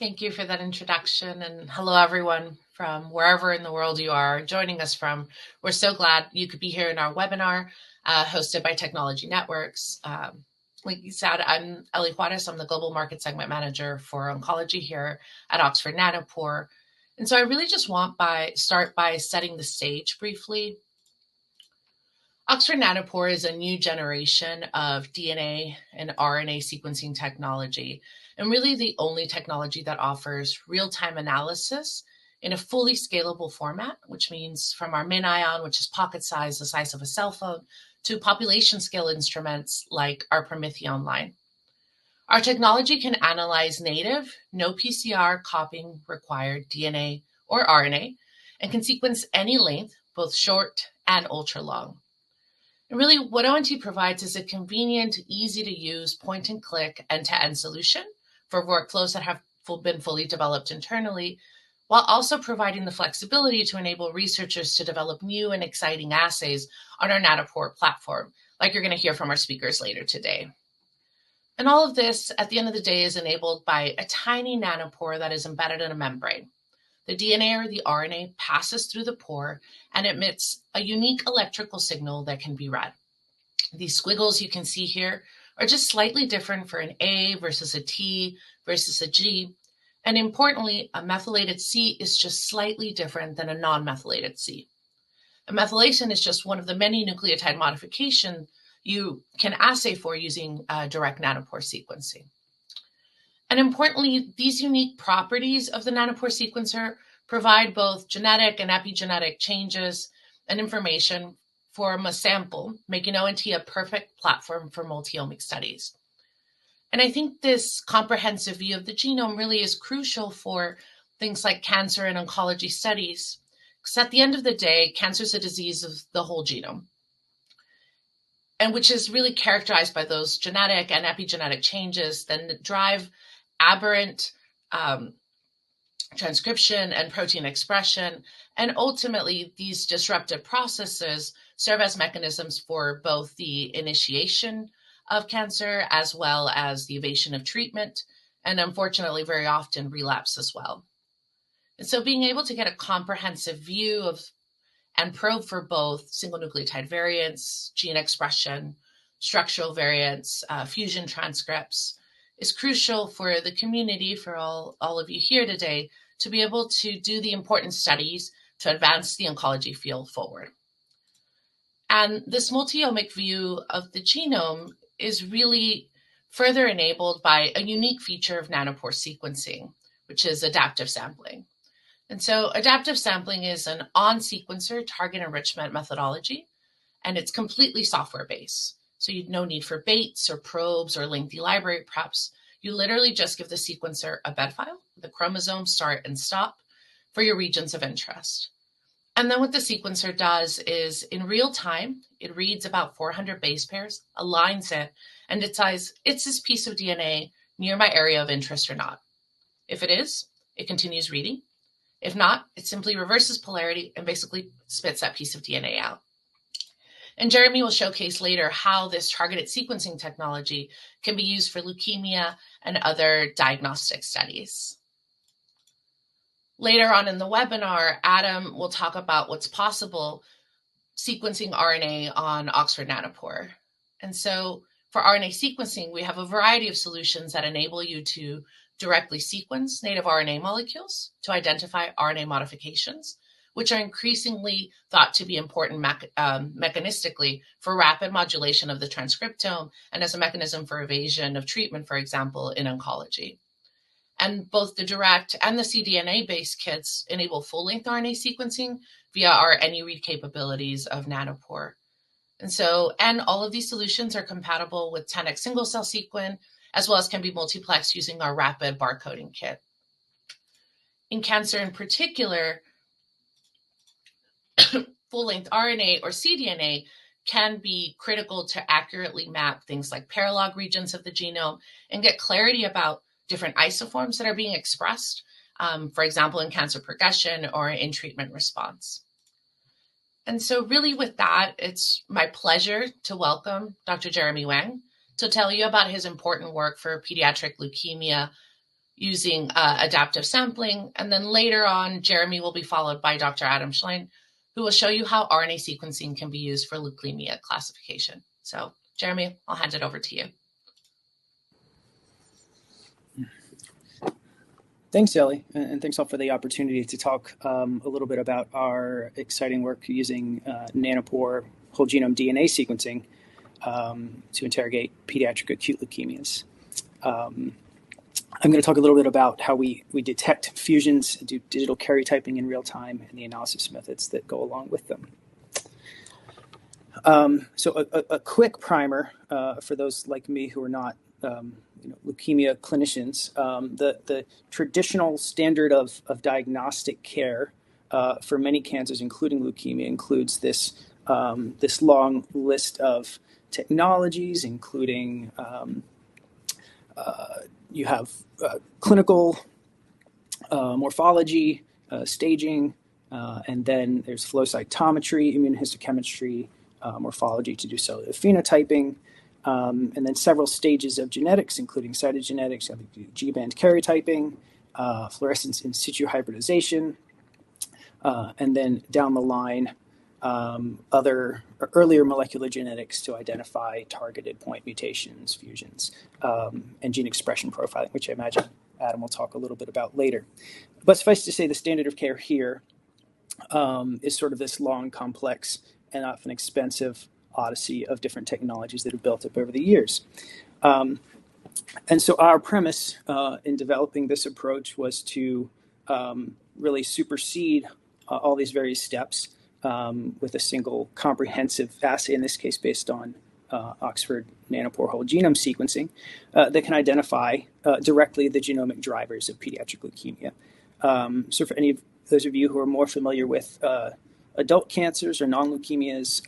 Thank you for that introduction, and hello everyone from wherever in the world you are joining us from. We're so glad you could be here in our webinar hosted by Technology Networks. Like you said, I'm Ellie Juarez. I'm the Global Market Segment Manager for Oncology here at Oxford Nanopore. And so I really just want to start by setting the stage briefly. Oxford Nanopore is a new generation of DNA and RNA sequencing technology, and really the only technology that offers real-time analysis in a fully scalable format, which means from our MinION, which is pocket size, the size of a cell phone, to population scale instruments like our Prometheon line. Our technology can analyze native, no PCR copying required DNA or RNA, and can sequence any length, both short and ultra long. And really, what ONT provides is a convenient, easy to use, point and click, end-to-end solution for workflows that have been fully developed internally, while also providing the flexibility to enable researchers to develop new and exciting assays on our Nanopore platform, like you're going to hear from our speakers later today. And all of this, at the end of the day, is enabled by a tiny nanopore that is embedded in a membrane. The DNA or the RNA passes through the pore and emits a unique electrical signal that can be read. These squiggles you can see here are just slightly different for an A versus a T versus a G. And importantly, a methylated C is just slightly different than a non-methylated C. A methylation is just one of the many nucleotide modifications you can assay for using direct nanopore sequencing. And importantly, these unique properties of the nanopore sequencer provide both genetic and epigenetic changes and information from a sample, making ONT a perfect platform for multiomic studies. And I think this comprehensive view of the genome really is crucial for things like cancer and oncology studies, because at the end of the day, cancer is a disease of the whole genome, and which is really characterized by those genetic and epigenetic changes that drive aberrant transcription and protein expression. And ultimately, these disruptive processes serve as mechanisms for both the initiation of cancer as well as the evasion of treatment, and unfortunately, very often relapse as well. And so being able to get a comprehensive view of and probe for both single nucleotide variants, gene expression, structural variants, fusion transcripts, is crucial for the community, for all of you here today, to be able to do the important studies to advance the oncology field forward. And this multiomic view of the genome is really further enabled by a unique feature of nanopore sequencing, which is adaptive sampling. And so adaptive sampling is an on-sequencer target enrichment methodology, and it's completely software-based. So you'd no need for baits or probes or lengthy library preps. You literally just give the sequencer a bed file, the chromosome start and stop for your regions of interest. And then what the sequencer does is in real time, it reads about 400 base pairs, aligns it, and decides it's this piece of DNA near my area of interest or not. If it is, it continues reading. If not, it simply reverses polarity and basically spits that piece of DNA out. And Jeremy will showcase later how this targeted sequencing technology can be used for leukemia and other diagnostic studies. Later on in the webinar, Adam will talk about what's possible sequencing RNA on Oxford Nanopore. And so for RNA sequencing, we have a variety of solutions that enable you to directly sequence native RNA molecules to identify RNA modifications, which are increasingly thought to be important mechanistically for rapid modulation of the transcriptome and as a mechanism for evasion of treatment, for example, in oncology. And both the direct and the cDNA-based kits enable full-length RNA sequencing via our AnyRead capabilities of Nanopore. And all of these solutions are compatible with 10x single-cell sequin, as well as can be multiplexed using our rapid barcoding kit. In cancer in particular, full-length RNA or cDNA can be critical to accurately map things like paralog regions of the genome and get clarity about different isoforms that are being expressed, for example, in cancer progression or in treatment response. And so really with that, it's my pleasure to welcome Dr. Jeremy Wang to tell you about his important work for pediatric leukemia using adaptive sampling. And then later on, Jeremy will be followed by Dr. Adam Shlien, who will show you how RNA sequencing can be used for leukemia classification. So Jeremy, I'll hand it over to you. Thanks, Ellie, and thanks all for the opportunity to talk a little bit about our exciting work using nanopore whole genome DNA sequencing to interrogate pediatric acute leukemias. I'm going to talk a little bit about how we detect fusions, do digital karyotyping in real time, and the analysis methods that go along with them. So a quick primer for those like me who are not leukemia clinicians. The traditional standard of diagnostic care for many cancers, including leukemia, includes this long list of technologies, including you have clinical morphology, staging, and then there's flow cytometry, immunohistochemistry, morphology to do cellular phenotyping, and then several stages of genetics, including cytogenetics, G-band karyotyping, fluorescence in situ hybridization, and then down the line, other earlier molecular genetics to identify targeted point mutations, fusions, and gene expression profiling, which I imagine Adam will talk a little bit about later. But suffice to say, the standard of care here is sort of this long, complex, and often expensive odyssey of different technologies that have built up over the years. And so our premise in developing this approach was to really supersede all these various steps with a single comprehensive assay, in this case based on Oxford Nanopore whole genome sequencing, that can identify directly the genomic drivers of pediatric leukemia. So for any of those of you who are more familiar with adult cancers or non-leukemias,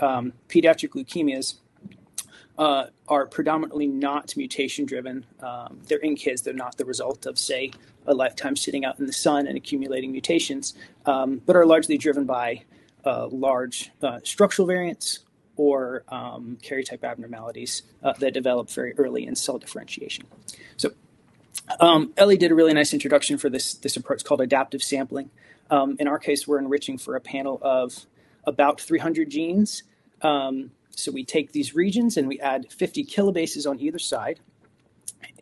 pediatric leukemias are predominantly not mutation-driven. They're in kids. They're not the result of, say, a lifetime sitting out in the sun and accumulating mutations, but are largely driven by large structural variants or karyotype abnormalities that develop very early in cell differentiation. So Ellie did a really nice introduction for this approach called adaptive sampling. In our case, we're enriching for a panel of about 300 genes. So we take these regions and we add 50 kilobases on either side.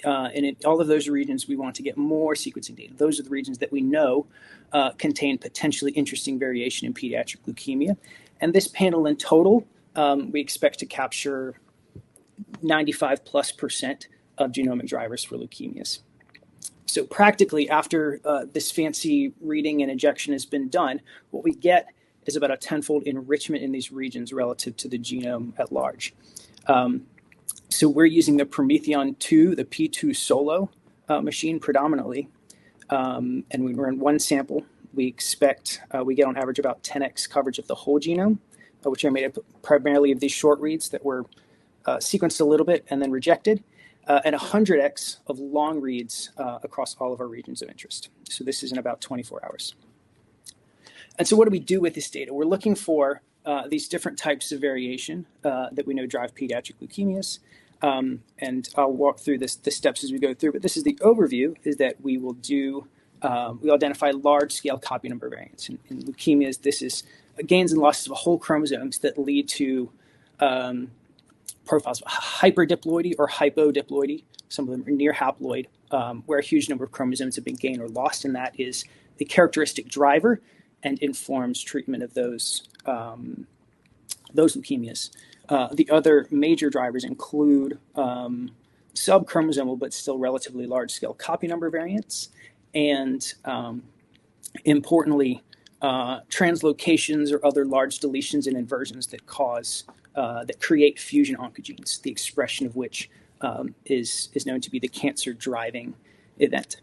And in all of those regions, we want to get more sequencing data. Those are the regions that we know contain potentially interesting variation in pediatric leukemia. And this panel in total, we expect to capture 95+% of genomic drivers for leukemias. So practically, after this fancy reading and injection has been done, what we get is about a tenfold enrichment in these regions relative to the genome at large. So we're using the Prometheon 2, the P2 Solo machine predominantly. And when we're in one sample, we expect we get on average about 10x coverage of the whole genome, which are made up primarily of these short reads that were sequenced a little bit and then rejected, and 100x of long reads across all of our regions of interest. So this is in about 24 hours. And so what do we do with this data? We're looking for these different types of variation that we know drive pediatric leukemias. And I'll walk through the steps as we go through, but this is the overview, is that we will do, we identify large-scale copy number variants. In leukemias, this is gains and losses of whole chromosomes that lead to profiles of hyperdiploidy or hypodiploidy. Some of them are near haploid, where a huge number of chromosomes have been gained or lost, and that is the characteristic driver and informs treatment of those leukemias. The other major drivers include subchromosomal but still relatively large-scale copy number variants, and importantly, translocations or other large deletions and inversions that that create fusion oncogenes, the expression of which is known to be the cancer-driving event.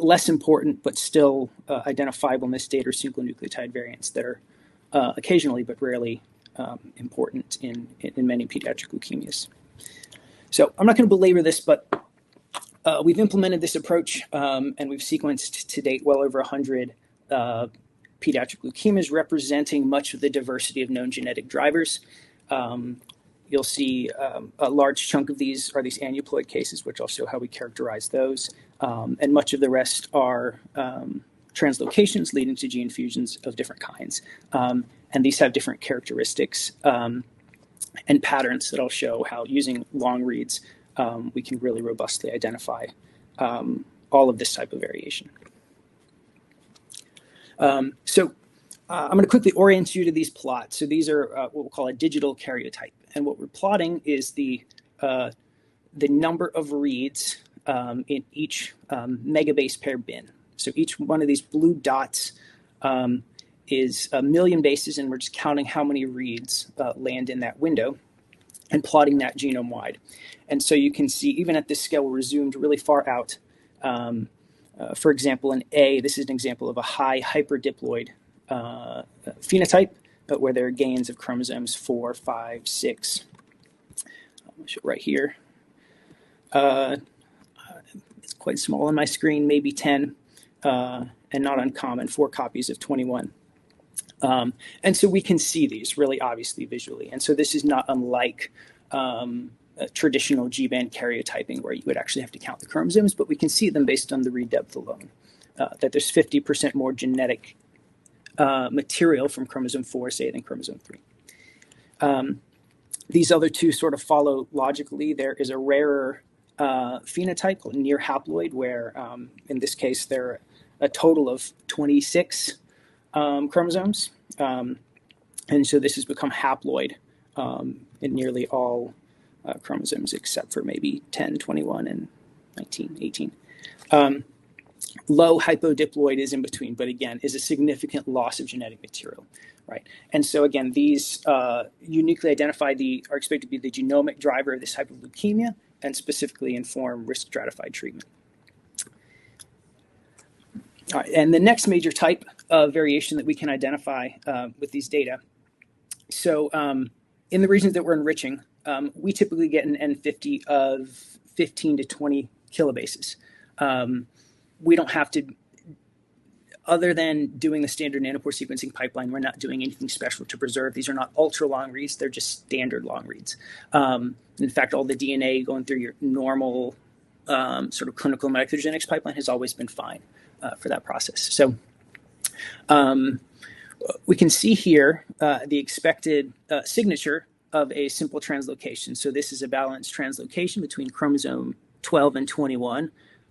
Less important, but still identifiable in this data are single nucleotide variants that are occasionally but rarely important in many pediatric leukemias. So I'm not going to belabor this, but we've implemented this approach and we've sequenced to date well over 100 pediatric leukemias representing much of the diversity of known genetic drivers. you'll see a large chunk of these are these aneuploid cases, which I'll show how we characterize those. And much of the rest are translocations leading to gene fusions of different kinds. And these have different characteristics and patterns that I'll show how, using long reads, we can really robustly identify all of this type of variation. I'm going to quickly orient you to these plots. So these are what we'll call a digital karyotype. And what we're plotting is the number of reads in each megabase pair bin. So each one of these blue dots is 1 million bases, and we're just counting how many reads land in that window and plotting that genome wide. And so you can see, even at this scale, we're zoomed really far out. For example, in A, this is an example of a high hyperdiploid phenotype, where there are gains of chromosomes 4, 5, 6. I'll show it right here. It's quite small on my screen, maybe 10, and not uncommon, 4 copies of 21. And so we can see these really obviously visually. And so this is not unlike traditional G-band karyotyping, where you would actually have to count the chromosomes, but we can see them based on the read depth alone, that there's 50% more genetic material from chromosome 4, say, than chromosome 3. These other two sort of follow logically. There is a rarer phenotype called near haploid, where in this case there are a total of 26 chromosomes. And so this has become haploid in nearly all chromosomes except for maybe 10, 21, and 19, 18. Low hypodiploid is in between, but again, is a significant loss of genetic material, right? And so again, these uniquely identified are expected to be the genomic driver of this type of leukemia and specifically inform risk stratified treatment. All right, and the next major type of variation that we can identify with these data. So in the regions that we're enriching, we typically get an N50 of 15 to 20 kilobases. We don't have to, other than doing the standard nanopore sequencing pipeline, we're not doing anything special to preserve. These are not ultra long reads, they're just standard long reads. In fact, all the DNA going through your normal sort of clinical molecular genetics pipeline has always been fine for that process. So we can see here the expected signature of a simple translocation. So this is a balanced translocation between chromosome 12 and 21,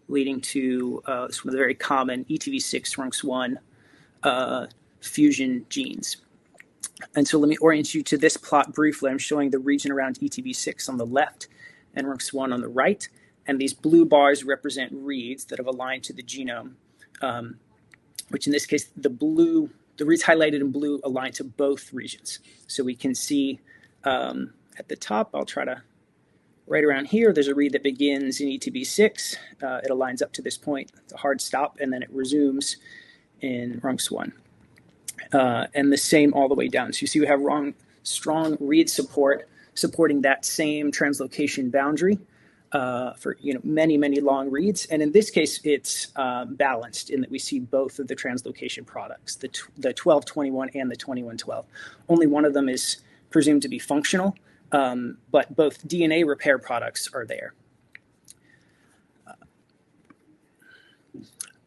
leading to some of the very common ETV6 RUNX1 fusion genes. And so let me orient you to this plot briefly. I'm showing the region around ETV6 on the left and RUNX1 on the right. And these blue bars represent reads that have aligned to the genome, which in this case, the reads highlighted in blue align to both regions. So we can see at the top, I'll try to, right around here, there's a read that begins in ETB6. It aligns up to this point, it's a hard stop, and then it resumes in RUNX1. And the same all the way down. So you see we have strong read support supporting that same translocation boundary for many, many long reads. And in this case, it's balanced in that we see both of the translocation products, the 1221 and the 2112. Only one of them is presumed to be functional, but both DNA repair products are there.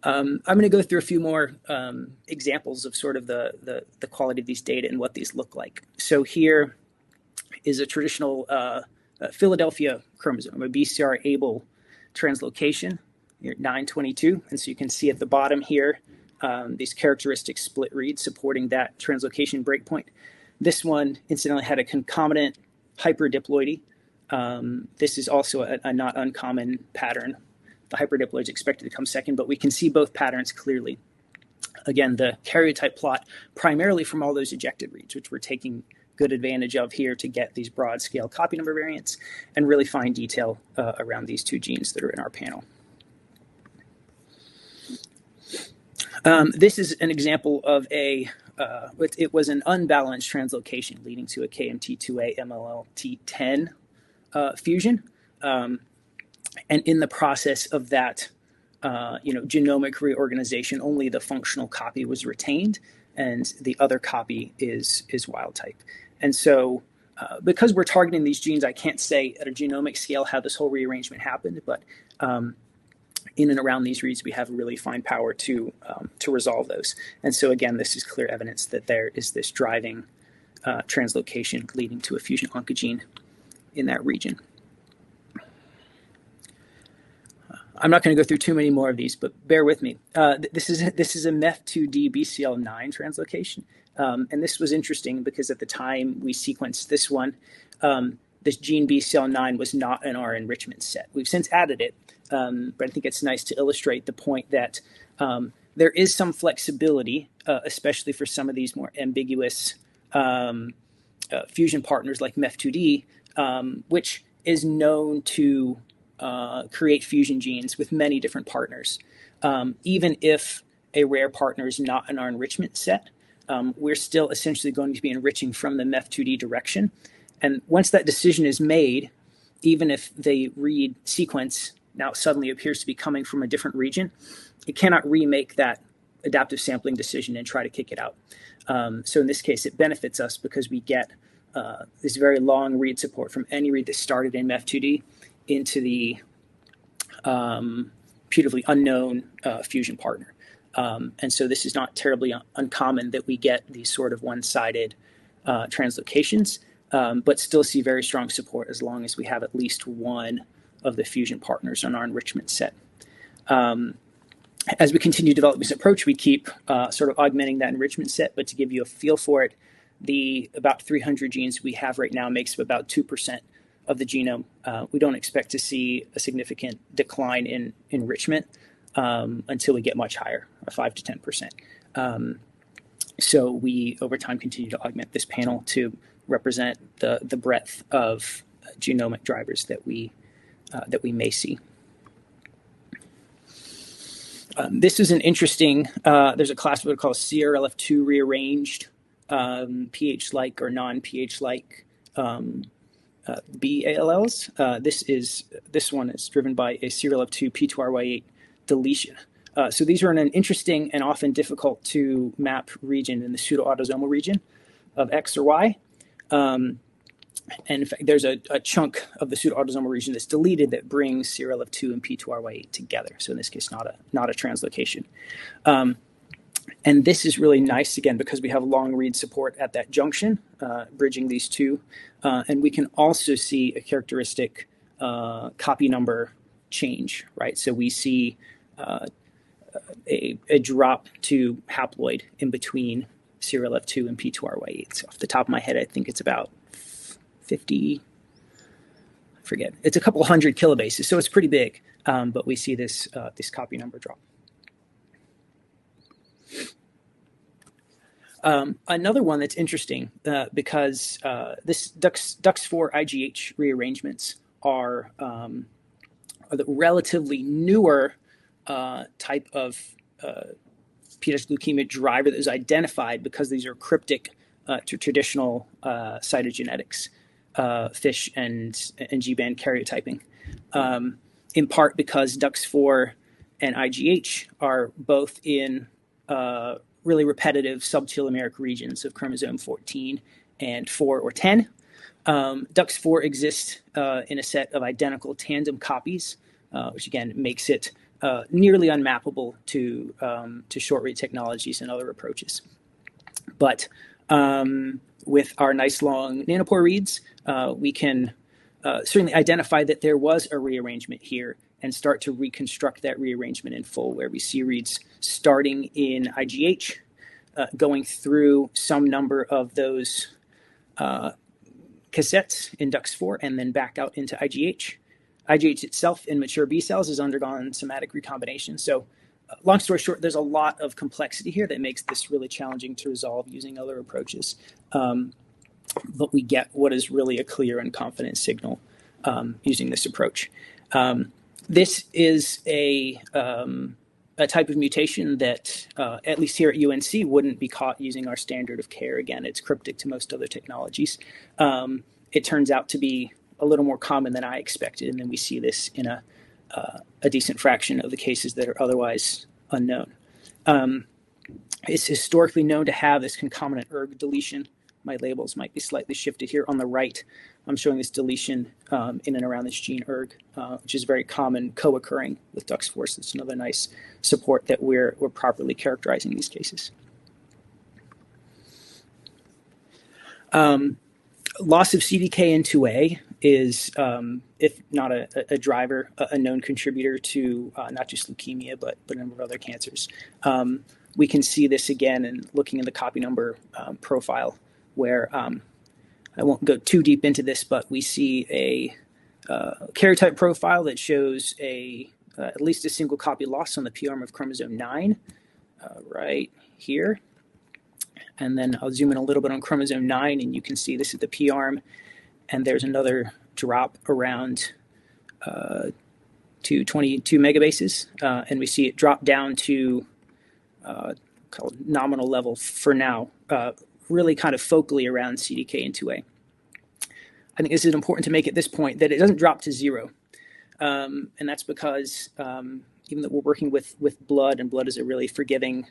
I'm going to go through a few more examples of sort of the quality of these data and what these look like. So here is a traditional Philadelphia chromosome, a BCR-able translocation, here at 922. And so you can see at the bottom here, these characteristic split reads supporting that translocation breakpoint. This one, incidentally, had a concomitant hyperdiploidy. This is also a not uncommon pattern. The hyperdiploid is expected to come second, but we can see both patterns clearly. Again, the karyotype plot primarily from all those ejected reads, which we're taking good advantage of here to get these broad scale copy number variants and really fine detail around these two genes that are in our panel. This is an example of it was an unbalanced translocation leading to a KMT2A MLLT10 fusion. And in the process of that, genomic reorganization, only the functional copy was retained, and the other copy is wild type. And so because we're targeting these genes, I can't say at a genomic scale how this whole rearrangement happened, but in and around these reads, we have really fine power to resolve those. And so again, this is clear evidence that there is this driving translocation leading to a fusion oncogene in that region. I'm not going to go through too many more of these, but bear with me. This is a MEF2D BCL9 translocation. And this was interesting because at the time we sequenced this one, this gene BCL9 was not in our enrichment set. We've since added it, but I think it's nice to illustrate the point that there is some flexibility, especially for some of these more ambiguous fusion partners like MEF2D, which is known to create fusion genes with many different partners. Even if a rare partner is not in our enrichment set, we're still essentially going to be enriching from the MEF2D direction. And once that decision is made, even if the read sequence now suddenly appears to be coming from a different region, it cannot remake that adaptive sampling decision and try to kick it out. So in this case, it benefits us because we get this very long read support from any read that started in MEF2D into the putatively unknown fusion partner. And so this is not terribly uncommon that we get these sort of one-sided translocations, but still see very strong support as long as we have at least one of the fusion partners on our enrichment set. As we continue to develop this approach, we keep sort of augmenting that enrichment set, but to give you a feel for it, the about 300 genes we have right now makes up about 2% of the genome. We don't expect to see a significant decline in enrichment until we get much higher, 5 to 10%. So we, over time, continue to augment this panel to represent the breadth of genomic drivers that we may see. This is an interesting, there's a class of what are called CRLF2 rearranged pH-like or non-pH-like BALLs. This one is driven by a CRLF2 P2RY8 deletion. So these are in an interesting and often difficult to map region in the pseudo-autosomal region of X or Y. And in fact, there's a chunk of the pseudo-autosomal region that's deleted that brings CRLF2 and P2RY8 together. So in this case, not a translocation. And this is really nice, again, because we have long read support at that junction, bridging these two. And we can also see a characteristic copy number change, right? So we see a drop to haploid in between CRLF2 and P2RY8. So off the top of my head, I think it's about 50, I forget. It's a couple hundred kilobases, so it's pretty big. But we see this copy number drop. Another one that's interesting because this DUX4 IGH rearrangements are the relatively newer type of pediatric leukemia driver that is identified because these are cryptic to traditional cytogenetics, FISH and G-band karyotyping, in part because DUX4 and IGH are both in really repetitive subtelomeric regions of chromosome 14 and 4 or 10. DUX4 exists in a set of identical tandem copies, which again makes it nearly unmappable to short read technologies and other approaches. But with our nice long nanopore reads, we can certainly identify that there was a rearrangement here and start to reconstruct that rearrangement in full, where we see reads starting in IGH, going through some number of those cassettes in DUX4 and then back out into IGH. IGH itself in mature B cells has undergone somatic recombination. So long story short, there's a lot of complexity here that makes this really challenging to resolve using other approaches. But we get what is really a clear and confident signal using this approach. This is a type of mutation that, at least here at UNC, wouldn't be caught using our standard of care. Again, it's cryptic to most other technologies. It turns out to be a little more common than I expected, and then we see this in a decent fraction of the cases that are otherwise unknown. It's historically known to have this concomitant ERG deletion my labels might be slightly shifted here. On the right, I'm showing this deletion in and around this gene ERG, which is very common co-occurring with DUX4. So it's another nice support that we're properly characterizing these cases. Loss of CDKN2A is, if not a driver, a known contributor to not just leukemia, but a number of other cancers. We can see this again in looking in the copy number profile, where I won't go too deep into this, but we see a karyotype profile that shows at least a single copy loss on the P arm of chromosome 9, right here. And then I'll zoom in a little bit on chromosome 9, and you can see this is the P arm, and there's another drop around to 22 megabases, and we see it drop down to nominal level for now, really kind of focally around CDKN2A. I think this is important to make at this point that it doesn't drop to 0, and that's because even though we're working with blood, and blood is a really forgiving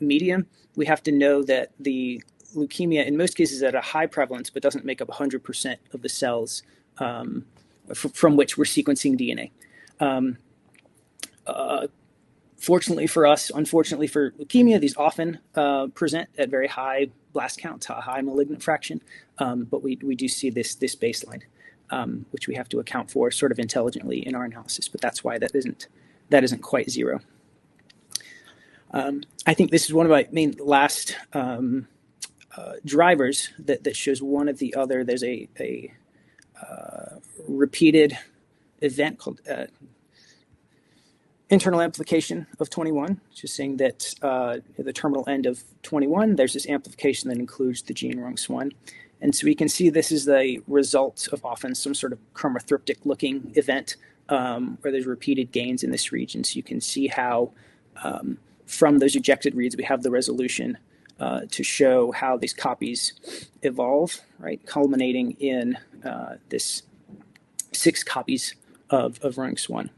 medium, we have to know that the leukemia in most cases is at a high prevalence, but doesn't make up 100% of the cells from which we're sequencing DNA. Fortunately for us, unfortunately for leukemia, these often present at very high blast counts, high malignant fraction, but we do see this baseline, which we have to account for sort of intelligently in our analysis, but that's why that isn't quite 0. I think this is one of my main last drivers that shows one of the other. There's a repeated event called internal amplification of 21, just saying that at the terminal end of 21, there's this amplification that includes the gene RUNX1. And so we can see this is the result of often some sort of chromothriptic looking event where there's repeated gains in this region. So you can see how from those ejected reads, we have the resolution to show how these copies evolve, right, culminating in this 6 copies of RUNX1,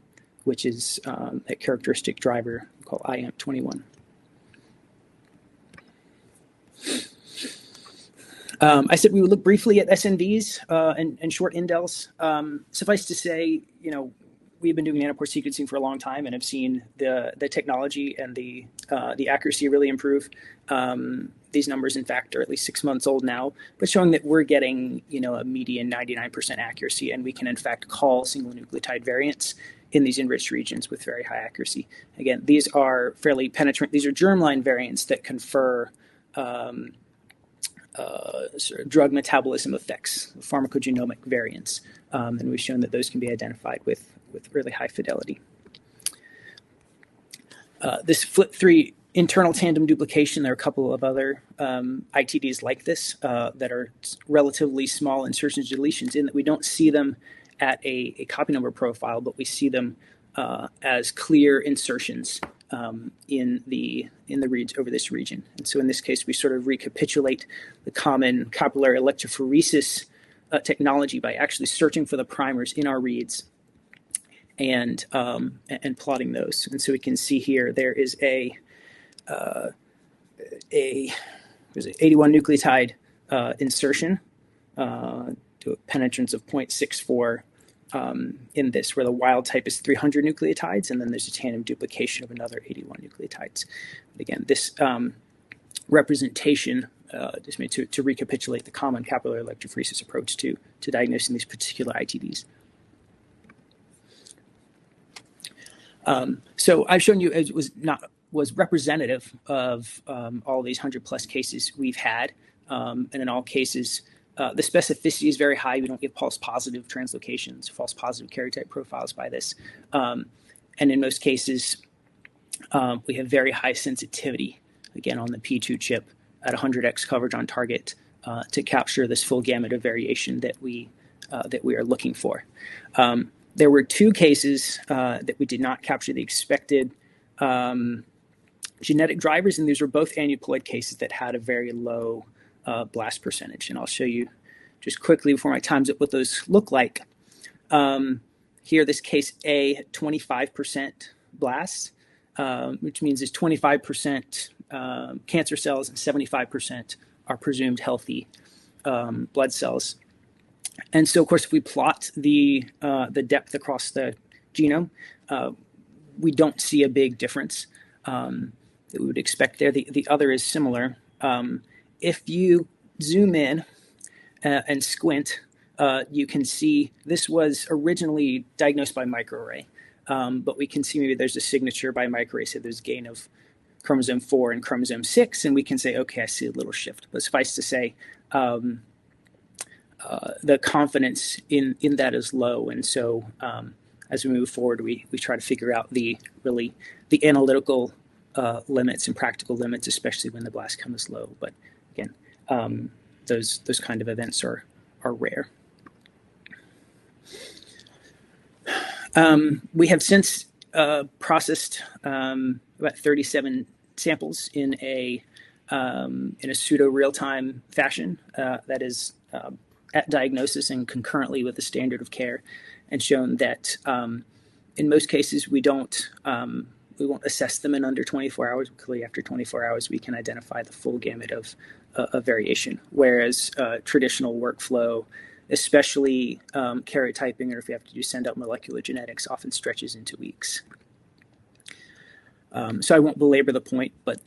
which is a characteristic driver called IAMP21. I said we would look briefly at SNVs and short indels. Suffice to say, we've been doing nanopore sequencing for a long time and have seen the technology and the accuracy really improve. These numbers, in fact, are at least 6 months old now, but showing that we're getting, a median 99% accuracy, and we can, in fact, call single nucleotide variants in these enriched regions with very high accuracy. Again, these are fairly penetrant. These are germline variants that confer sort of drug metabolism effects, pharmacogenomic variants, and we've shown that those can be identified with really high fidelity. This FLT3 internal tandem duplication, there are a couple of other ITDs like this that are relatively small insertions deletions in that we don't see them at a copy number profile, but we see them as clear insertions in the reads over this region. And so in this case, we sort of recapitulate the common capillary electrophoresis technology by actually searching for the primers in our reads and plotting those. And so we can see here there is there's an 81 nucleotide insertion to a penetrance of 0.64 in this, where the wild type is 300 nucleotides, and then there's a tandem duplication of another 81 nucleotides. But again, this representation just made to recapitulate the common capillary electrophoresis approach to diagnosing these particular ITDs. So I've shown you it was representative of all these 100+ cases we've had, and in all cases, the specificity is very high. We don't get false positive translocations, false positive karyotype profiles by this, and in most cases, we have very high sensitivity, again on the P2 chip at 100x coverage on target to capture this full gamut of variation that we are looking for. There were 2 cases that we did not capture the expected genetic drivers, and these were both aneuploid cases that had a very low blast percentage. And I'll show you just quickly before my time's up what those look like. Here, this case A, 25% blast, which means it's 25% cancer cells and 75% our presumed healthy blood cells. And so, of course, if we plot the depth across the genome, we don't see a big difference that we would expect there. The other is similar. If you zoom in and squint, you can see this was originally diagnosed by microarray, but we can see maybe there's a signature by microarray, so there's gain of chromosome 4 and chromosome 6, and we can say, okay, I see a little shift. But suffice to say, the confidence in that is low, and so as we move forward, we try to figure out the analytical limits and practical limits, especially when the blast count is low. But again, those kind of events are rare. We have since processed about 37 samples in a pseudo real-time fashion that is at diagnosis and concurrently with the standard of care, and shown that in most cases we won't assess them in under 24 hours. Clearly, after 24 hours, we can identify the full gamut of variation. Whereas traditional workflow, especially karyotyping, or if you have to do send out molecular genetics, often stretches into weeks. So I won't belabor the point, but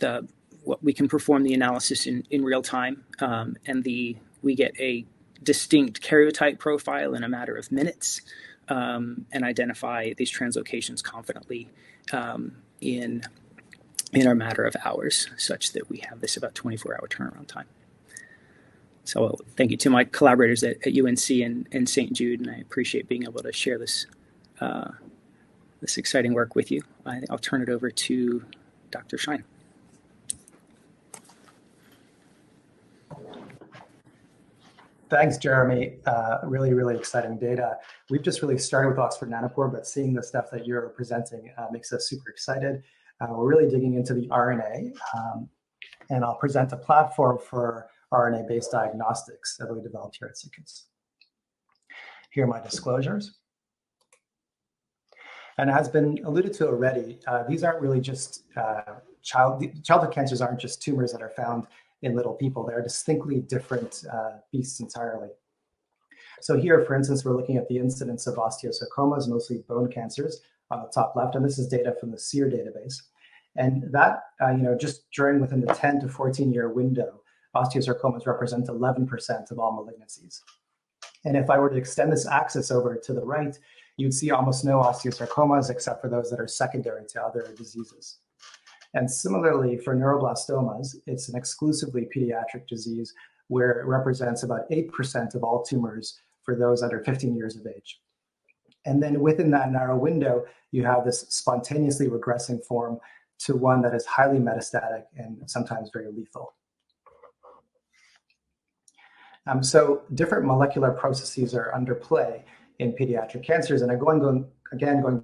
what we can perform the analysis in real time, and we get a distinct karyotype profile in a matter of minutes, and identify these translocations confidently in a matter of hours, such that we have this about 24-hour turnaround time. So thank you to my collaborators at UNC and St. Jude, and I appreciate being able to share this exciting work with you. I'll turn it over to Dr. Shlien. Thanks, Jeremy. Really, really exciting data. We've just really started with Oxford Nanopore, but seeing the stuff that you're presenting makes us super excited. We're really digging into the RNA, and I'll present a platform for RNA-based diagnostics that we developed here at SickKids. Here are my disclosures. And as been alluded to already, these aren't really just childhood cancers aren't just tumors that are found in little people. They're distinctly different beasts entirely. So here, for instance, we're looking at the incidence of osteosarcomas, mostly bone cancers, on the top left, and this is data from the SEER database. And that, just within the 10 to 14-year window, osteosarcomas represent 11% of all malignancies. And if I were to extend this axis over to the right, you'd see almost no osteosarcomas except for those that are secondary to other diseases. And similarly, for neuroblastomas, it's an exclusively pediatric disease where it represents about 8% of all tumors for those under 15 years of age. And then within that narrow window, you have this spontaneously regressing form to one that is highly metastatic and sometimes very lethal. So different molecular processes are under play in pediatric cancers. And going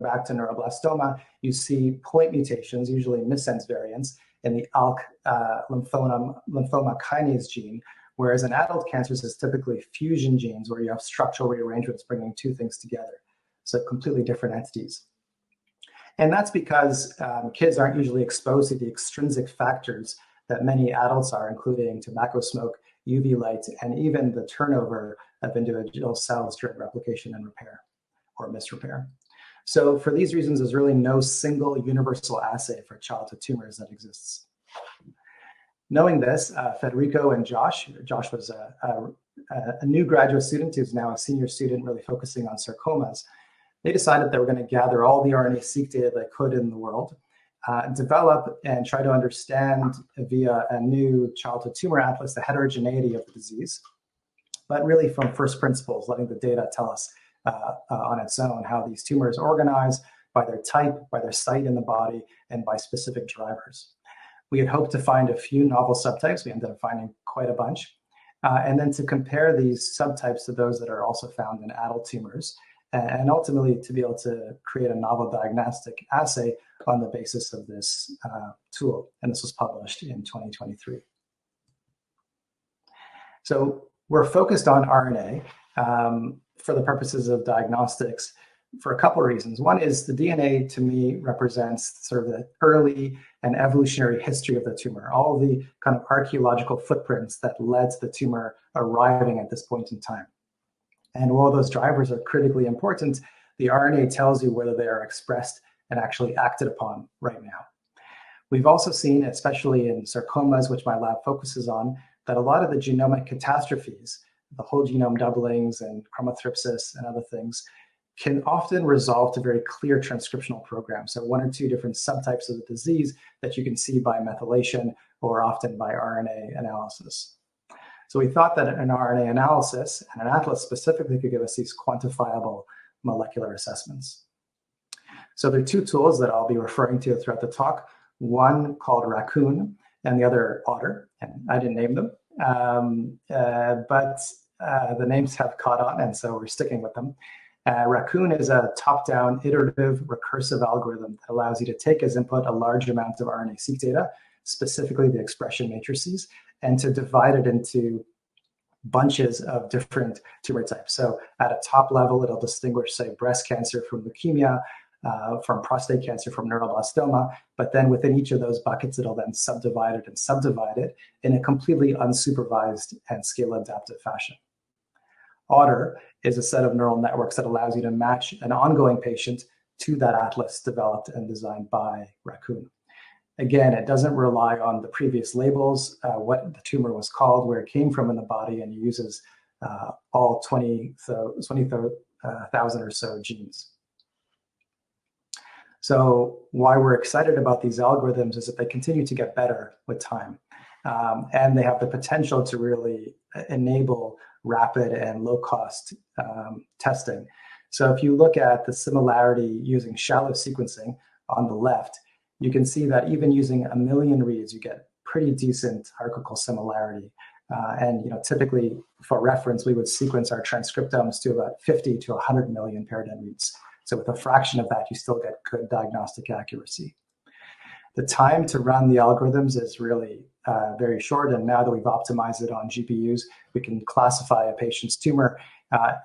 back to neuroblastoma, you see point mutations, usually missense variants, in the ALK lymphoma kinase gene, whereas in adult cancers, it's typically fusion genes where you have structural rearrangements bringing two things together. So completely different entities. And that's because kids aren't usually exposed to the extrinsic factors that many adults are, including tobacco smoke, UV light, and even the turnover of individual cells during replication and repair or misrepair. So for these reasons, there's really no single universal assay for childhood tumors that exists. Knowing this, Federico and Josh was a new graduate student who's now a senior student really focusing on sarcomas. They decided they were going to gather all the RNA-seq data they could in the world, develop and try to understand via a new childhood tumor atlas the heterogeneity of the disease, but really from first principles, letting the data tell us on its own how these tumors organize by their type, by their site in the body, and by specific drivers. We had hoped to find a few novel subtypes. We ended up finding quite a bunch. And then to compare these subtypes to those that are also found in adult tumors, and ultimately to be able to create a novel diagnostic assay on the basis of this tool. And this was published in 2023. So we're focused on RNA for the purposes of diagnostics for a couple of reasons. One is the DNA, to me, represents sort of the early and evolutionary history of the tumor, all the kind of archaeological footprints that led to the tumor arriving at this point in time. And while those drivers are critically important, the RNA tells you whether they are expressed and actually acted upon right now. We've also seen, especially in sarcomas, which my lab focuses on, that a lot of the genomic catastrophes, the whole genome doublings and chromothripsis and other things, can often resolve to very clear transcriptional programs. So 1 or 2 different subtypes of the disease that you can see by methylation or often by RNA analysis. So we thought that an RNA analysis and an atlas specifically could give us these quantifiable molecular assessments. So there are 2 tools that I'll be referring to throughout the talk, one called Raccoon and the other Otter, and I didn't name them, but the names have caught on, and so we're sticking with them. Raccoon is a top-down iterative recursive algorithm that allows you to take as input a large amount of RNA-seq data, specifically the expression matrices, and to divide it into bunches of different tumor types. So at a top level, it'll distinguish, say, breast cancer from leukemia, from prostate cancer from neuroblastoma, but then within each of those buckets, it'll then subdivide it in a completely unsupervised and scale-adaptive fashion. OTTER is a set of neural networks that allows you to match an ongoing patient to that atlas developed and designed by Raccoon. Again, it doesn't rely on the previous labels, what the tumor was called, where it came from in the body, and uses all 20,000 or so genes. So why we're excited about these algorithms is that they continue to get better with time. And they have the potential to really enable rapid and low-cost testing. So if you look at the similarity using shallow sequencing on the left, you can see that even using 1 million reads, you get pretty decent hierarchical similarity. And typically, for reference, we would sequence our transcriptomes to about 50 to 100 million paired end reads. So with a fraction of that, you still get good diagnostic accuracy. The time to run the algorithms is really very short, and now that we've optimized it on GPUs, we can classify a patient's tumor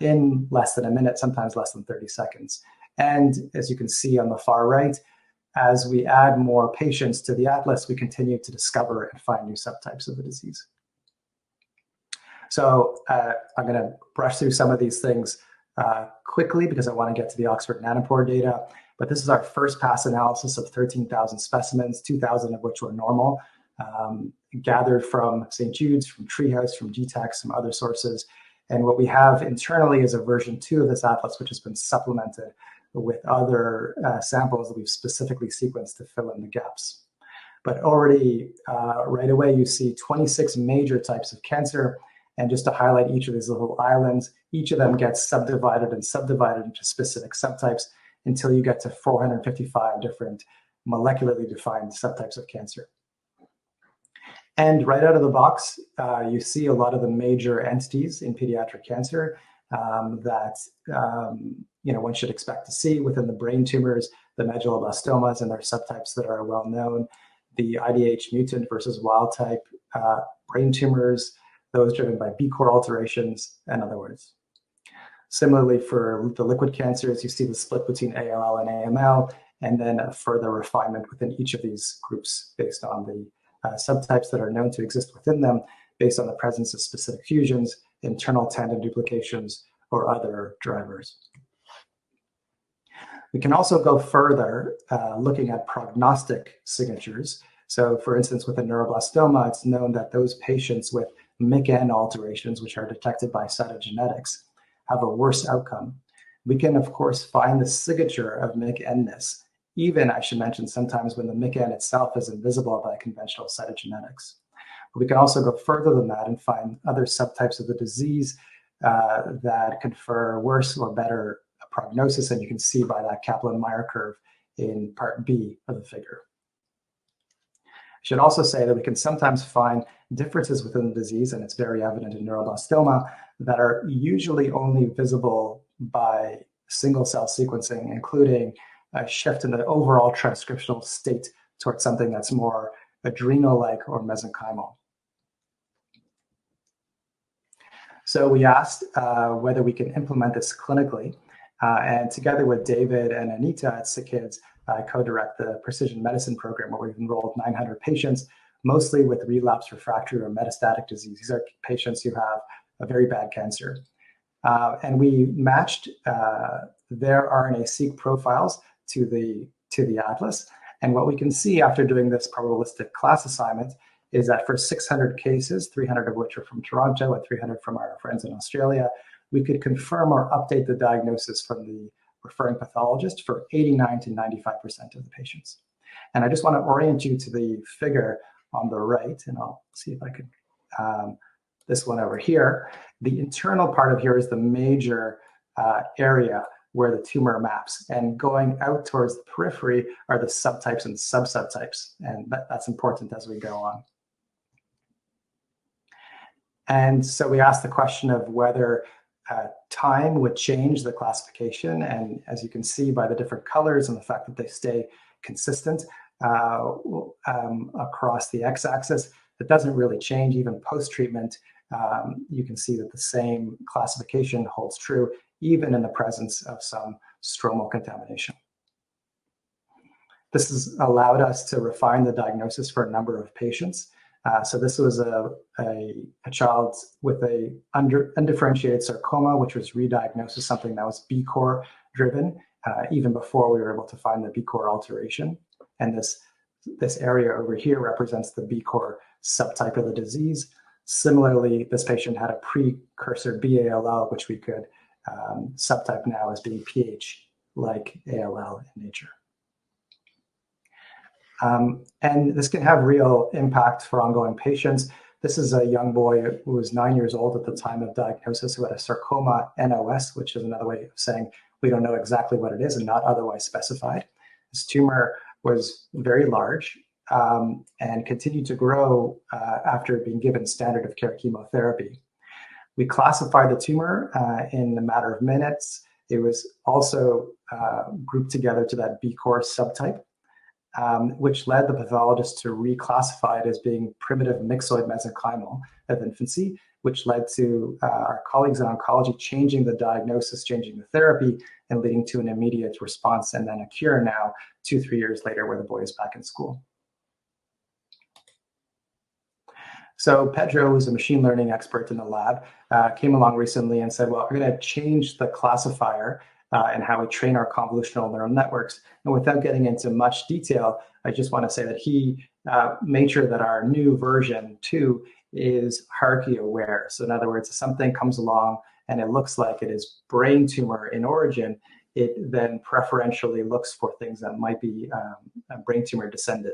in less than a minute, sometimes less than 30 seconds. And as you can see on the far right, as we add more patients to the atlas, we continue to discover and find new subtypes of the disease. So I'm going to brush through some of these things quickly because I want to get to the Oxford Nanopore data. But this is our first pass analysis of 13,000 specimens, 2,000 of which were normal, gathered from St. Jude's, from Treehouse, from GTAC, some other sources. And what we have internally is a version 2 of this atlas, which has been supplemented with other samples that we've specifically sequenced to fill in the gaps. But already right away, you see 26 major types of cancer. And just to highlight each of these little islands, each of them gets subdivided into specific subtypes until you get to 455 different molecularly defined subtypes of cancer. And right out of the box, you see a lot of the major entities in pediatric cancer that one should expect to see within the brain tumors, the medulloblastomas and their subtypes that are well known, the IDH mutant versus wild type brain tumors, those driven by B-core alterations, in other words. Similarly, for the liquid cancers, you see the split between ALL and AML, and then a further refinement within each of these groups based on the subtypes that are known to exist within them, based on the presence of specific fusions, internal tandem duplications, or other drivers. We can also go further looking at prognostic signatures. So for instance, with a neuroblastoma, it's known that those patients with MYC-N alterations, which are detected by cytogenetics, have a worse outcome. We can, of course, find the signature of MYC-N-ness, even, I should mention, sometimes when the MYC-N itself is invisible by conventional cytogenetics. But we can also go further than that and find other subtypes of the disease that confer worse or better prognosis, and you can see by that Kaplan-Meier curve in part B of the figure. I should also say that we can sometimes find differences within the disease, and it's very evident in neuroblastoma, that are usually only visible by single-cell sequencing, including a shift in the overall transcriptional state towards something that's more adrenal-like or mesenchymal. So we asked whether we can implement this clinically, and together with David and Anita at SickKids, I co-direct the precision medicine program where we've enrolled 900 patients, mostly with relapse refractory or metastatic disease. These are patients who have a very bad cancer. And we matched their RNA-seq profiles to the atlas. And what we can see after doing this probabilistic class assignment is that for 600 cases, 300 of which are from Toronto and 300 from our friends in Australia, we could confirm or update the diagnosis from the referring pathologist for 89 to 95% of the patients. And I just want to orient you to the figure on the right, and I'll see if I can, this one over here. The internal part of here is the major area where the tumor maps, and going out towards the periphery are the subtypes and subtypes, and that's important as we go on. And so we asked the question of whether time would change the classification, and as you can see by the different colors and the fact that they stay consistent across the x-axis, it doesn't really change. Even post-treatment, you can see that the same classification holds true, even in the presence of some stromal contamination. This has allowed us to refine the diagnosis for a number of patients. So this was a child with a undifferentiated sarcoma, which was re-diagnosed as something that was B-core driven, even before we were able to find the B-core alteration. And this area over here represents the B-core subtype of the disease. Similarly, this patient had a precursor BALL, which we could subtype now as being PH, like ALL in nature. And this can have real impact for ongoing patients. This is a young boy who was 9 years old at the time of diagnosis who had a sarcoma NOS, which is another way of saying we don't know exactly what it is and not otherwise specified. This tumor was very large and continued to grow after being given standard of care chemotherapy. We classified the tumor in a matter of minutes. It was also grouped together to that B-core subtype, which led the pathologist to reclassify it as being primitive myxoid mesenchymal of infancy, which led to our colleagues in oncology changing the diagnosis, changing the therapy, and leading to an immediate response and then a cure now 2-3 years later where the boy is back in school. So Pedro, who's a machine learning expert in the lab, came along recently and said, well, we're going to change the classifier and how we train our convolutional neural networks. And without getting into much detail, I just want to say that he made sure that our new version 2 is hierarchy aware. So in other words, if something comes along and it looks like it is brain tumor in origin, it then preferentially looks for things that might be brain tumor descended.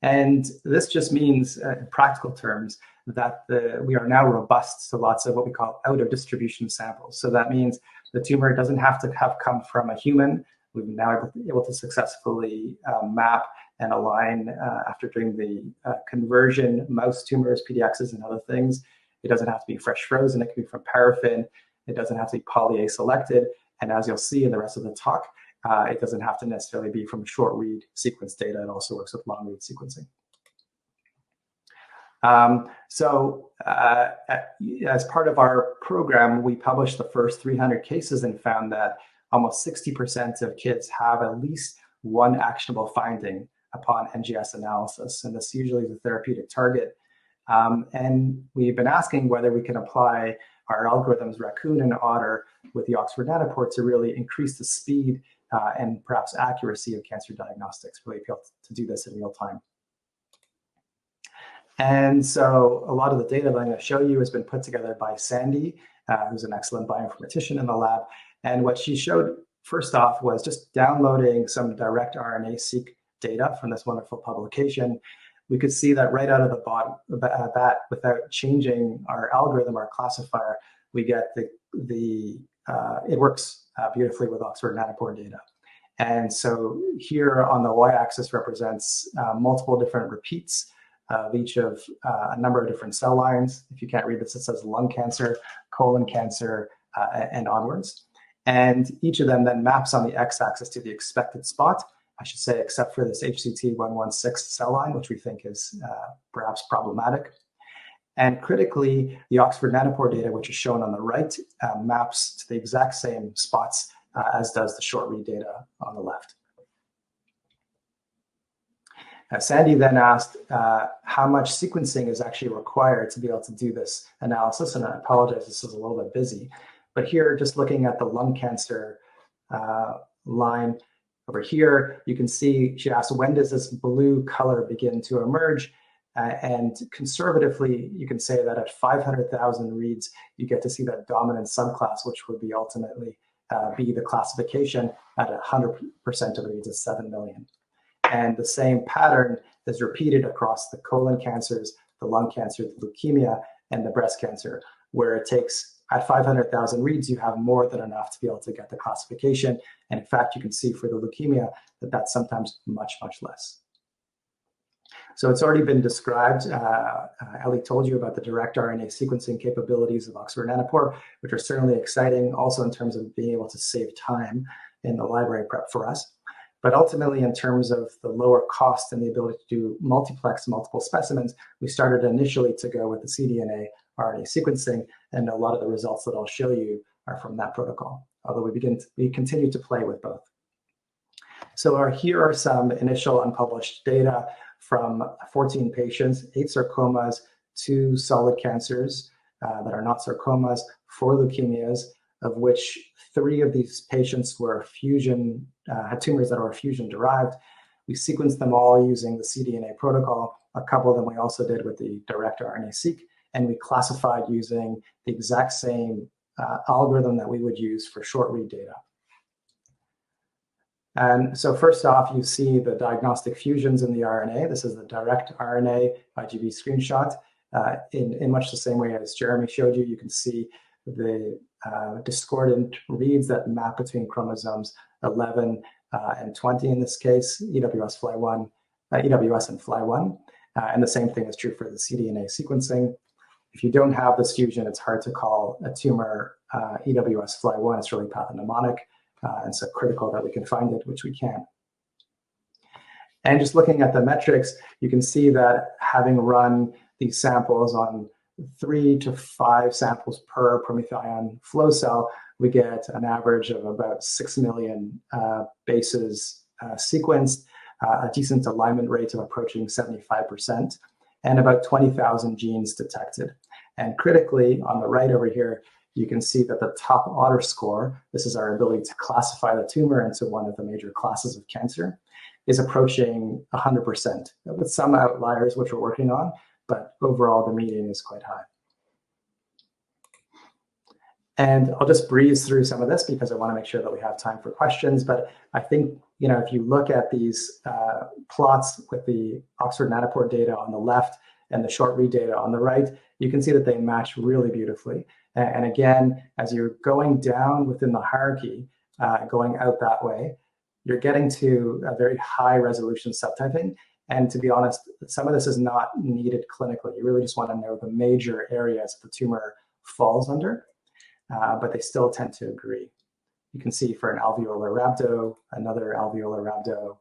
And this just means, in practical terms, that we are now robust to lots of what we call out-of-distribution samples. So that means the tumor doesn't have to have come from a human. We've now able to successfully map and align after doing the conversion mouse tumors, PDXs, and other things. It doesn't have to be fresh frozen. It can be from paraffin. It doesn't have to be poly-A selected. And as you'll see in the rest of the talk, it doesn't have to necessarily be from short read sequence data. It also works with long read sequencing. As part of our program, we published the first 300 cases and found that almost 60% of kids have at least one actionable finding upon NGS analysis, and this usually is a therapeutic target. And we've been asking whether we can apply our algorithms, Raccoon and OTTER, with the Oxford Nanopore to really increase the speed and perhaps accuracy of cancer diagnostics, really be able to do this in real time. And so a lot of the data that I'm going to show you has been put together by Sandy, who's an excellent bioinformatician in the lab. And what she showed first off was just downloading some direct RNA-seq data from this wonderful publication. We could see that right out of the bat, without changing our algorithm, our classifier, we get it works beautifully with Oxford Nanopore data. And so here on the y-axis represents multiple different repeats of each of a number of different cell lines. If you can't read this, it says lung cancer, colon cancer, and onwards. And each of them then maps on the x-axis to the expected spot, I should say, except for this HCT116 cell line, which we think is perhaps problematic. And critically, the Oxford Nanopore data, which is shown on the right, maps to the exact same spots as does the short read data on the left. Sandy then asked how much sequencing is actually required to be able to do this analysis, and I apologize, this is a little bit busy. But here, just looking at the lung cancer line over here, you can see she asked, when does this blue color begin to emerge? And conservatively, you can say that at 500,000 reads, you get to see that dominant subclass, which would be ultimately be the classification at 100% of the reads at 7 million. And the same pattern is repeated across the colon cancers, the lung cancer, the leukemia, and the breast cancer, where it takes, at 500,000 reads, you have more than enough to be able to get the classification. And in fact, you can see for the leukemia that that's sometimes much, much less. So it's already been described. Ellie told you about the direct RNA sequencing capabilities of Oxford Nanopore, which are certainly exciting, also in terms of being able to save time in the library prep for us. But ultimately, in terms of the lower cost and the ability to do multiplex multiple specimens, we started initially to go with the cDNA RNA sequencing, and a lot of the results that I'll show you are from that protocol, although we continue to play with both. So here are some initial unpublished data from 14 patients, 8 sarcomas, 2 solid cancers that are not sarcomas, 4 leukemias, of which 3 of these patients were fusion, had tumors that were fusion derived. We sequenced them all using the cDNA protocol. A couple of them we also did with the direct RNA-seq, and we classified using the exact same algorithm that we would use for short read data. And so first off, you see the diagnostic fusions in the RNA. This is the direct RNA IGV screenshot. In much the same way as Jeremy showed you, you can see the discordant reads that map between chromosomes 11 and 20 in this case, EWS and FLY1. And the same thing is true for the cDNA sequencing. If you don't have this fusion, it's hard to call a tumor EWS FLY1. It's really pathognomonic. And so critical that we can find it, which we can. And just looking at the metrics, you can see that having run these samples on 3 to 5 samples per PromethION flow cell, we get an average of about 6 million bases sequenced, a decent alignment rate of approaching 75%, and about 20,000 genes detected. And critically, on the right over here, you can see that the top OTTER score, this is our ability to classify the tumor into one of the major classes of cancer, is approaching 100%, with some outliers which we're working on, but overall the median is quite high. And I'll just breeze through some of this because I want to make sure that we have time for questions. But I think, you know, if you look at these plots with the Oxford Nanopore data on the left and the short read data on the right, you can see that they match really beautifully. And again, as you're going down within the hierarchy, going out that way, you're getting to a very high resolution subtyping. And to be honest, some of this is not needed clinically. You really just want to know the major areas the tumor falls under, but they still tend to agree. You can see for an alveolar rhabdo, another alveolar rhabdo.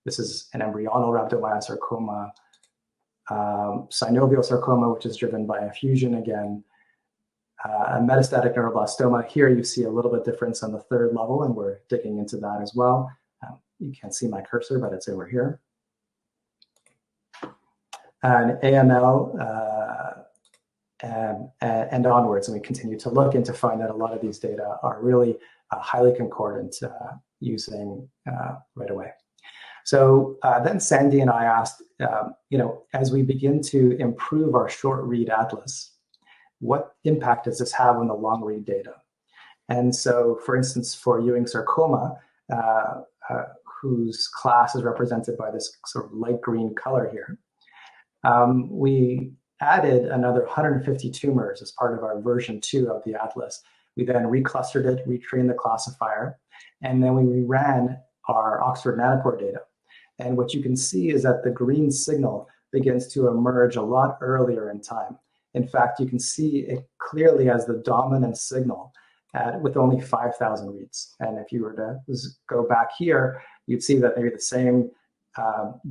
This is an embryonal rhabdomyosarcoma, synovial sarcoma, which is driven by a fusion again, a metastatic neuroblastoma. Here you see a little bit difference on the 3rd level, and we're digging into that as well. You can't see my cursor, but it's over here. And AML and onwards, and we continue to look and to find that a lot of these data are really highly concordant using right away. So then Sandy and I asked, you know, as we begin to improve our short read atlas, what impact does this have on the long read data? And so, for instance, for Ewing sarcoma, whose class is represented by this sort of light green color here, we added another 150 tumors as part of our version 2 of the atlas. We then reclustered it, retrained the classifier, and then we reran our Oxford Nanopore data. And what you can see is that the green signal begins to emerge a lot earlier in time. In fact, you can see it clearly as the dominant signal with only 5,000 reads. And if you were to go back here, you'd see that maybe the same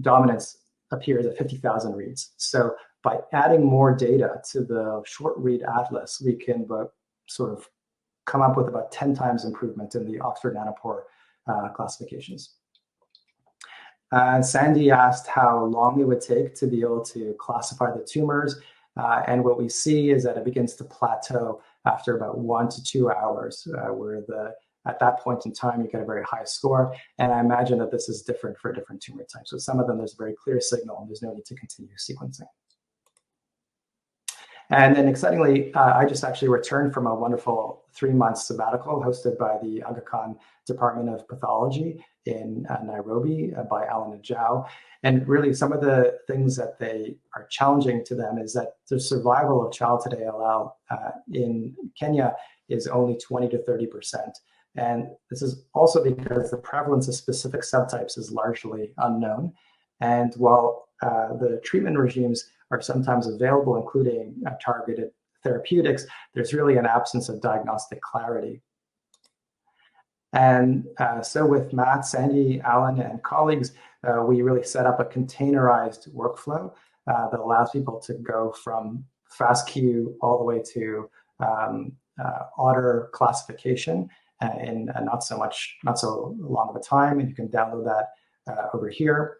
dominance appears at 50,000 reads. So by adding more data to the short read atlas, we can sort of come up with about 10 times improvement in the Oxford Nanopore classifications. Sandy asked how long it would take to be able to classify the tumors. And what we see is that it begins to plateau after about 1 to 2 hours, where at that point in time, you get a very high score. And I imagine that this is different for different tumor types. So some of them, there's a very clear signal, and there's no need to continue sequencing. And then excitingly, I just actually returned from a wonderful 3-month sabbatical hosted by the Aga Khan Department of Pathology in Nairobi by Alan Ajao. And really some of the things that they are challenging to them is that the survival of childhood ALL in Kenya is only 20 to 30%. And this is also because the prevalence of specific subtypes is largely unknown. And while the treatment regimes are sometimes available, including targeted therapeutics, there's really an absence of diagnostic clarity. And so with Matt, Sandy, Alan, and colleagues, we really set up a containerized workflow that allows people to go from FASTQ all the way to OTTER classification in not so long of a time, and you can download that over here.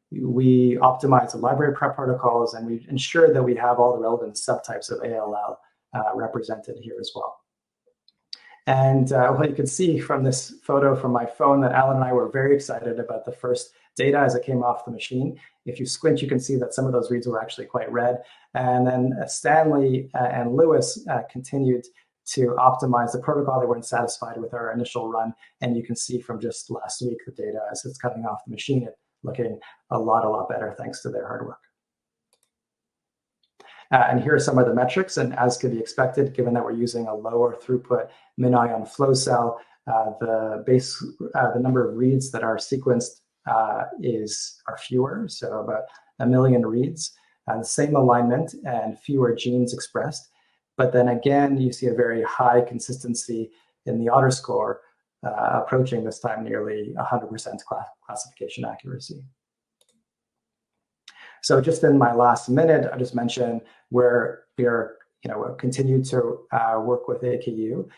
We optimize the library prep protocols, and we ensure that we have all the relevant subtypes of ALL represented here as well. And well, you can see from this photo from my phone that Alan and I were very excited about the first data as it came off the machine. If you squint, you can see that some of those reads were actually quite red. And then Stanley and Lewis continued to optimize the protocol. They weren't satisfied with our initial run. And you can see from just last week, the data as it's coming off the machine, it looking a lot better thanks to their hard work. And here are some of the metrics, and as could be expected, given that we're using a lower throughput MinION flow cell, the number of reads that are sequenced are fewer, so about 1 million reads, the same alignment and fewer genes expressed. But then again, you see a very high consistency in the OTTER score, approaching this time nearly 100% classification accuracy. So just in my last minute, I just mentioned where we are, continue to work with AKU,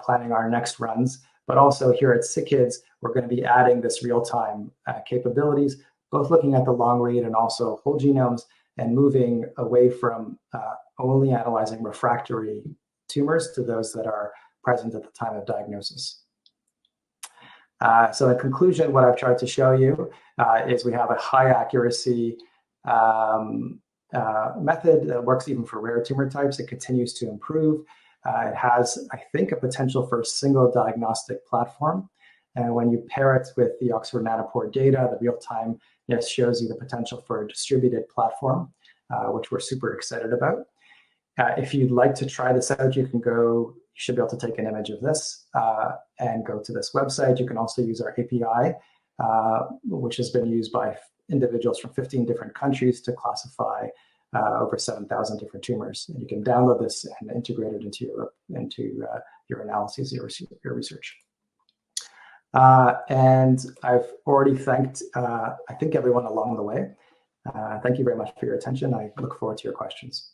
planning our next runs, but also here at SickKids, we're going to be adding this real-time capabilities, both looking at the long read and also whole genomes, and moving away from only analyzing refractory tumors to those that are present at the time of diagnosis. So in conclusion, what I've tried to show you is we have a high accuracy method that works even for rare tumor types. It continues to improve. It has, I think, a potential for a single diagnostic platform. And when you pair it with the Oxford Nanopore data, the real-time shows you the potential for a distributed platform, which we're super excited about. If you'd like to try this out, you should be able to take an image of this and go to this website. You can also use our API, which has been used by individuals from 15 different countries to classify over 7,000 different tumors. And you can download this and integrate it into your analyses, your research. And I've already thanked, I think, everyone along the way. Thank you very much for your attention. I look forward to your questions.